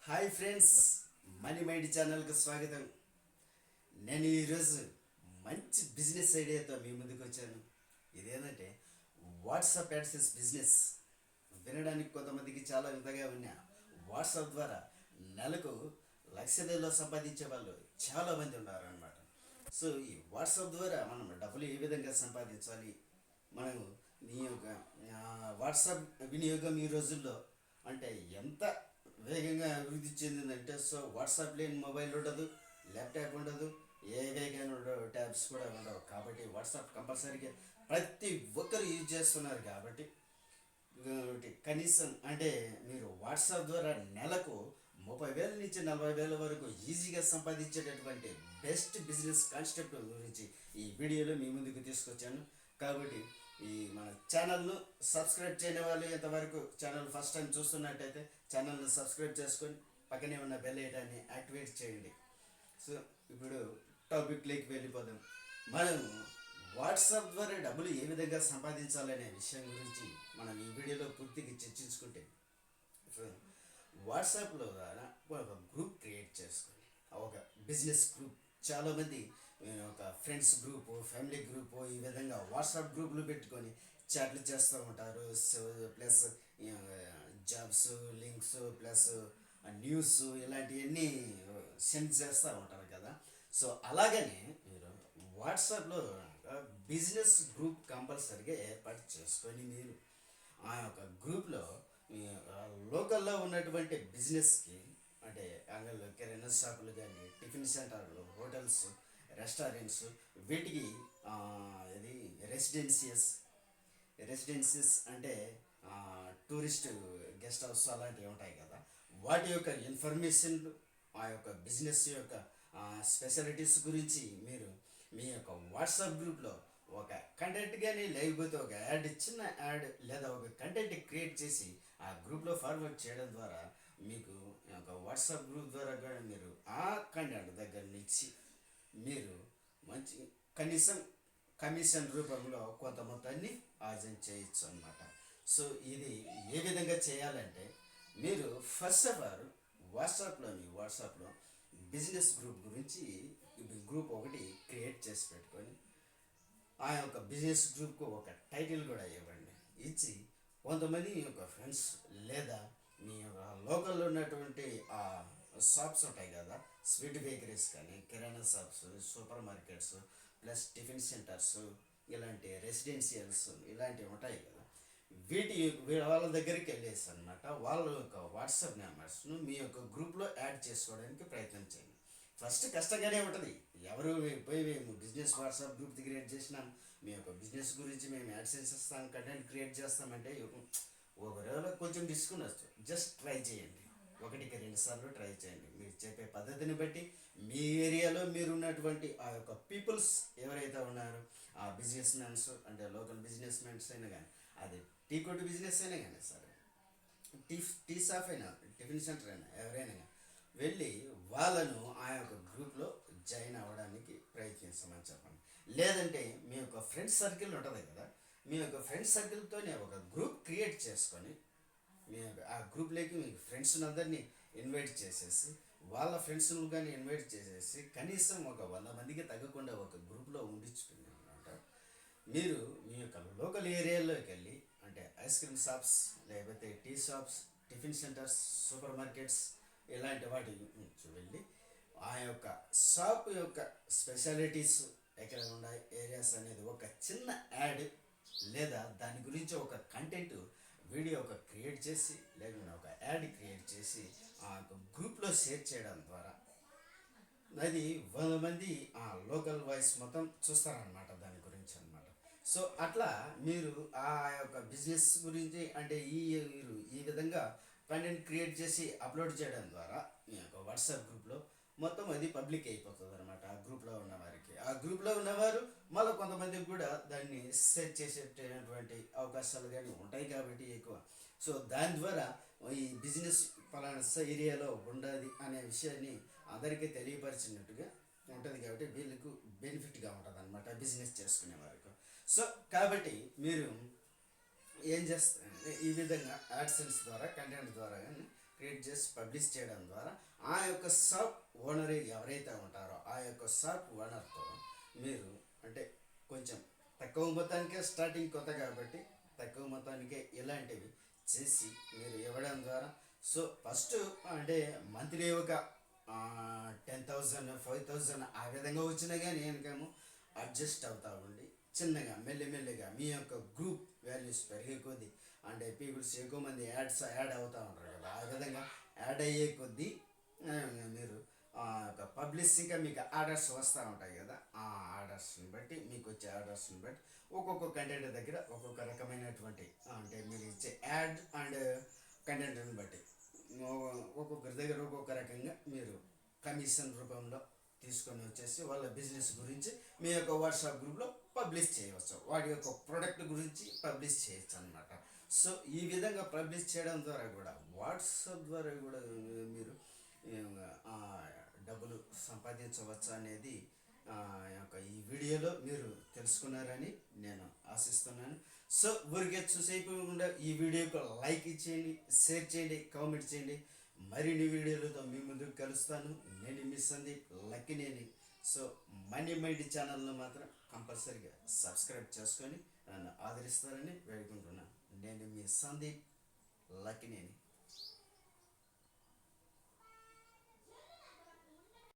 Hi friends, money mind ఛానల్కి స్వాగతం. నేను ఈరోజు మంచి బిజినెస్ ఐడియాతో మీ ముందుకు వచ్చాను. ఇదేంటంటే వాట్సాప్ యాడ్సెన్స్ బిజినెస్. వినడానికి కొంతమందికి చాలా వింతగా ఉన్నా, వాట్సాప్ ద్వారా నెలకు లక్షలలో సంపాదించే వాళ్ళు చాలామంది ఉన్నారనమాట. సో ఈ వాట్సాప్ ద్వారా మనం డబ్బులు ఏ విధంగా సంపాదించాలి, మనం ఈ యొక్క వాట్సాప్ వినియోగం ఈ రోజుల్లో అంటే ఎంత వేగంగా అభివృద్ధి చెందిందంటే, సో వాట్సాప్ లేని మొబైల్ ఉండదు, ల్యాప్టాప్ ఉండదు, ఏ వేగంగా ఉండవు, ట్యాబ్స్ కూడా ఉండవు. కాబట్టి వాట్సాప్ కంపల్సరీగా ప్రతి ఒక్కరు యూజ్ చేస్తున్నారు. కాబట్టి కనీసం అంటే మీరు వాట్సాప్ ద్వారా నెలకు 30,000 నుంచి 40,000 వరకు ఈజీగా సంపాదించేటటువంటి బెస్ట్ బిజినెస్ కాన్సెప్ట్ గురించి ఈ వీడియోలో మీ ముందుకు తీసుకొచ్చాను. కాబట్టి ఈ మన ఛానల్ను సబ్స్క్రైబ్ చేయని వాళ్ళు ఇంతవరకు ఛానల్ ఫస్ట్ టైం చూస్తున్నట్టయితే ఛానల్ను సబ్స్క్రైబ్ చేసుకొని పక్కనే ఉన్న బెల్ ఐకాన్ని యాక్టివేట్ చేయండి. సో ఇప్పుడు టాపిక్లోకి వెళ్ళిపోదాం. మనం వాట్సాప్ ద్వారా డబ్బులు ఏ విధంగా సంపాదించాలనే విషయం గురించి మనం ఈ వీడియోలో పూర్తిగా చర్చించుకుంటే, వాట్సాప్లో ద్వారా ఒక గ్రూప్ క్రియేట్ చేసుకొని ఒక బిజినెస్ గ్రూప్, చాలామంది ఒక ఫ్రెండ్స్ గ్రూపు, ఫ్యామిలీ గ్రూపు, ఈ విధంగా వాట్సాప్ గ్రూపులు పెట్టుకొని చాట్లు చేస్తూ ఉంటారు. So plus jobs, links, plus news ఇలాంటివన్నీ సెండ్ చేస్తూ ఉంటారు కదా. సో అలాగనే మీరు వాట్సాప్లో బిజినెస్ గ్రూప్ కంపల్సరిగా ఏర్పాటు చేసుకొని మీరు ఆ యొక్క గ్రూప్లో మీ లోకల్లో ఉన్నటువంటి బిజినెస్కి, అంటే అంగళ్ళు, కిరాణా షాపులు కానీ, టిఫిన్ సెంటర్లు, హోటల్స్, రెస్టారెంట్స్, వీటికి ఇది రెసిడెన్సీస్ అంటే టూరిస్ట్ గెస్ట్ హౌస్ అలాంటివి ఉంటాయి కదా. వాటి యొక్క ఇన్ఫర్మేషన్లు, ఆ యొక్క బిజినెస్ యొక్క స్పెషాలిటీస్ గురించి మీరు మీ యొక్క వాట్సాప్ గ్రూప్లో ఒక కంటెంట్ కానీ, లేకపోతే ఒక చిన్న యాడ్ లేదా ఒక కంటెంట్ క్రియేట్ చేసి ఆ గ్రూప్లో ఫార్వర్డ్ చేయడం ద్వారా మీకు ఒక వాట్సాప్ గ్రూప్ ద్వారా కూడా మీరు ఆ కంటెంట్ దగ్గర నుంచి మీరు మంచి కనీసం కమిషన్ రూపంలో కొంత మొత్తాన్ని ఆర్జన చేయొచ్చు అన్నమాట. సో ఇది ఏ విధంగా చేయాలంటే, మీరు ఫస్ట్ ఆఫ్ ఆల్ వాట్సాప్లో బిజినెస్ గ్రూప్ గురించి గ్రూప్ ఒకటి క్రియేట్ చేసి పెట్టుకొని ఆ యొక్క బిజినెస్ గ్రూప్కు ఒక టైటిల్ కూడా ఇవ్వండి. ఇచ్చి కొంతమంది మీ యొక్క ఫ్రెండ్స్ లేదా మీ యొక్క లోకల్లో ఉన్నటువంటి ఆ షాప్స్ ఉంటాయి కదా, స్వీట్ బేకరీస్ కానీ, kirana shops, supermarkets, plus tiffin centers, ఇలాంటి రెసిడెన్షియల్స్ ఇలాంటివి ఉంటాయి కదా, వాళ్ళ దగ్గరికి వెళ్ళేసి అనమాట వాళ్ళ యొక్క వాట్సాప్ నెంబర్స్ను మీ యొక్క గ్రూప్లో యాడ్ చేసుకోవడానికి ప్రయత్నం చేయండి. ఫస్ట్ కష్టంగానే ఉంటుంది. ఎవరు పోయి మేము బిజినెస్ వాట్సాప్ గ్రూప్ క్రియేట్ చేసినాం, మీ యొక్క బిజినెస్ గురించి మేము యాడ్సెన్స్ ఇస్తాం, కంటెంట్ క్రియేట్ చేస్తామంటే ఒక రోజులో కొంచెం డిస్కౌంట్. జస్ట్ ట్రై చేయండి, 1-2 సార్లు ట్రై చేయండి. మీరు చెప్పే పద్ధతిని బట్టి మీ ఏరియాలో మీరున్నటువంటి ఆ యొక్క పీపుల్స్ ఎవరైతే ఉన్నారో ఆ బిజినెస్ మ్యాన్స్, అంటే లోకల్ బిజినెస్ మ్యాన్స్ అయినా కానీ, అది టీ కొట్టు బిజినెస్ అయినా కానీ, సరే టీ షాప్ అయినా, టిఫిన్ సెంటర్ అయినా, ఎవరైనా కానీ వెళ్ళి వాళ్ళను ఆ యొక్క గ్రూప్లో జాయిన్ అవ్వడానికి ప్రయత్నిస్తామని చెప్పండి. లేదంటే మీ యొక్క ఫ్రెండ్స్ సర్కిల్ ఉంటుంది కదా, మీ యొక్క ఫ్రెండ్స్ సర్కిల్తోనే ఒక గ్రూప్ క్రియేట్ చేసుకొని మీ ఆ గ్రూప్లోకి మీ ఫ్రెండ్స్ని అందరినీ ఇన్వైట్ చేసేసి, వాళ్ళ ఫ్రెండ్స్ను కానీ ఇన్వైట్ చేసేసి కనీసం ఒక 100 మందికి తగ్గకుండా ఒక గ్రూప్లో ఉండించుకుని అనమాట. మీరు మీ యొక్క లోకల్ ఏరియాలోకి వెళ్ళి, అంటే ఐస్ క్రీమ్ షాప్స్, లేకపోతే tea shops, tiffin centres, supermarkets ఇలాంటి వాటి నుంచి వెళ్ళి ఆ యొక్క షాప్ యొక్క స్పెషాలిటీస్ ఎక్కడ ఉన్నాయి, ఏరియాస్ అనేది ఒక చిన్న యాడ్ లేదా దాని గురించి ఒక కంటెంట్ వీడియో ఒక క్రియేట్ చేసి, లేకపోతే ఒక యాడ్ క్రియేట్ చేసి ఆ యొక్క గ్రూప్లో షేర్ చేయడం ద్వారా అది 100 మంది ఆ లోకల్ వాయిస్ మొత్తం చూస్తారనమాట దాని గురించి అనమాట. సో అట్లా మీరు ఆ యొక్క బిజినెస్ గురించి అంటే మీరు ఈ విధంగా కంటెంట్ క్రియేట్ చేసి అప్లోడ్ చేయడం ద్వారా మీ యొక్క వాట్సాప్ గ్రూప్లో మొత్తం అది పబ్లిక్ అయిపోతుంది అనమాట. ఆ గ్రూప్లో ఉన్న వారికి, ఆ గ్రూప్లో ఉన్నవారు మళ్ళీ కొంతమందికి కూడా దాన్ని సెట్ చేసేటటువంటి అవకాశాలు కానీ ఉంటాయి కాబట్టి ఎక్కువ. సో దాని ద్వారా ఈ బిజినెస్ పలానా ఏరియాలో ఉండదు అనే విషయాన్ని అందరికీ తెలియపరిచినట్టుగా ఉంటుంది. కాబట్టి వీళ్ళకు బెనిఫిట్గా ఉంటుంది అనమాట బిజినెస్ చేసుకునే వారికి. సో కాబట్టి మీరు ఏం చేస్తారంటే ఈ విధంగా యాడ్సెన్స్ ద్వారా, కంటెంట్ ద్వారా కానీ క్రియేట్ చేసి పబ్లిష్ చేయడం ద్వారా ఆ యొక్క షాప్ ఓనర్ ఎవరైతే ఉంటారో ఆ యొక్క షాప్ ఓనర్తో మీరు అంటే కొంచెం తక్కువ మొత్తానికే స్టార్టింగ్ కొత్త కాబట్టి తక్కువ మొత్తానికే ఇలాంటివి చేసి మీరు ఇవ్వడం ద్వారా సో ఫస్ట్ అంటే మంత్లీ ఒక 10,000 5,000 ఆ విధంగా వచ్చినా కానీ ఇన్కమ్ అడ్జస్ట్ అవుతా ఉండి చిన్నగా మెల్లిమెల్లిగా మీ యొక్క గ్రూప్ వాల్యూస్ పెరిగే కొద్దీ అంటే పీపుల్స్ ఎక్కువ మంది యాడ్ అవుతూ ఉంటారు కదా ఆ విధంగా యాడ్ అయ్యే కొద్దీ ఆ, మీరు పబ్లిసిటీగా మీకు ఆర్డర్స్ వస్తూ ఉంటాయి కదా ఆ ఆర్డర్స్ని బట్టి మీకు వచ్చే ఆర్డర్స్ని బట్టి ఒక్కొక్క కంటెంట్ దగ్గర ఒక్కొక్క రకమైనటువంటి అంటే మీరు ఇచ్చే యాడ్ అండ్ కంటెంట్ని బట్టి ఒక్కొక్కరి దగ్గర ఒక్కొక్క రకంగా మీరు కమిషన్ రూపంలో తీసుకొని వచ్చేసి వాళ్ళ బిజినెస్ గురించి మీ యొక్క వాట్సాప్ గ్రూప్లో పబ్లిష్ చేయవచ్చు వాడి యొక్క ప్రోడక్ట్ గురించి పబ్లిష్ చేయొచ్చు అనమాట సో ఈ విధంగా పబ్లిష్ చేయడం ద్వారా కూడా వాట్సాప్ ద్వారా కూడా మీరు ఆ, డబ్బులు సంపాదించవచ్చు అనేది యొక్క ఈ వీడియోలో మీరు తెలుసుకున్నారని నేను ఆశిస్తున్నాను సో ఊరికే చూసేయకుండా ఈ వీడియోకి లైక్ ఇచ్చేయండి షేర్ చేయండి కామెంట్ చేయండి మరిన్ని వీడియోలతో మీ ముందుకు కలుస్తాను నేను మీ Sandeep Lakkineni so money mind ఛానల్ను మాత్రం కంపల్సరీగా సబ్స్క్రైబ్ చేసుకొని నన్ను ఆదరిస్తారని వేడుకుంటున్నాను నేను మీ సందీప్ లక్కినేని